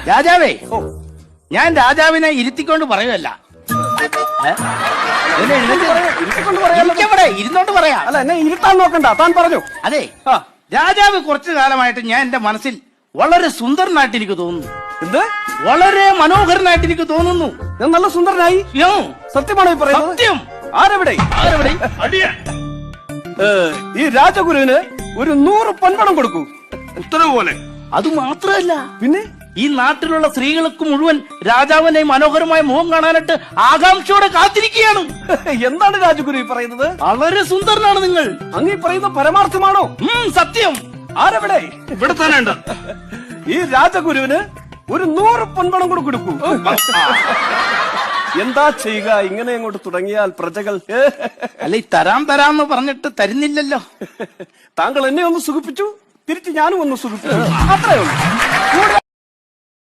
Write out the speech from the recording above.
രാജാവേ, ഞാൻ രാജാവിനെ ഇരുത്തിക്കൊണ്ട് പറയുമല്ല. ഇരുന്നോണ്ട് പറയാം. അല്ല, എന്നെ ഇരുത്താൻ നോക്കണ്ട, താൻ പറഞ്ഞു. അതെ, രാജാവ് കുറച്ചു കാലമായിട്ട് ഞാൻ എന്റെ മനസ്സിൽ വളരെ സുന്ദരനായിട്ട് എനിക്ക് തോന്നുന്നു. എന്ത്? വളരെ മനോഹരനായിട്ട് എനിക്ക് തോന്നുന്നു. ഞാൻ നല്ല സുന്ദരനായി? സത്യമാണോ ഈ പറയുന്നത്? സത്യം. ആരെവിടെ? ഈ രാജഗുരുവിന് ഒരു 100 പൊൻപണം കൊടുക്കൂ. ഉത്തരവ് പോലെ. അത് മാത്രമല്ല, പിന്നെ ഈ നാട്ടിലുള്ള സ്ത്രീകൾക്ക് മുഴുവൻ രാജാവിന്റെ മനോഹരമായ മുഖം കാണാനായിട്ട് ആകാംക്ഷയോടെ കാത്തിരിക്കുകയാണ്. എന്താണ് രാജഗുരു ഈ പറയുന്നത്? വളരെ സുന്ദരനാണ് നിങ്ങൾ. അങ്ങ് ഈ പറയുന്ന പരമാർത്ഥമാണോ? സത്യം. ആരെവിടെ? ഇവിടെ തന്നെ ഉണ്ട്. ഈ രാജഗുരുവിന് ഒരു 100 പൊൻപണം കൂടെ കൊടുക്കൂ. എന്താ ചെയ്യുക? ഇങ്ങനെ അങ്ങോട്ട് തുടങ്ങിയാൽ പ്രജകൾ അല്ല, ഈ തരാന്ന് പറഞ്ഞിട്ട് തരുന്നില്ലല്ലോ. താങ്കൾ എന്നെ ഒന്ന് സുഖിപ്പിച്ചു, തിരിച്ച് ഞാനും ഒന്ന് സുഖിപ്പിച്ചു. അത്രേ ഉള്ളൂ.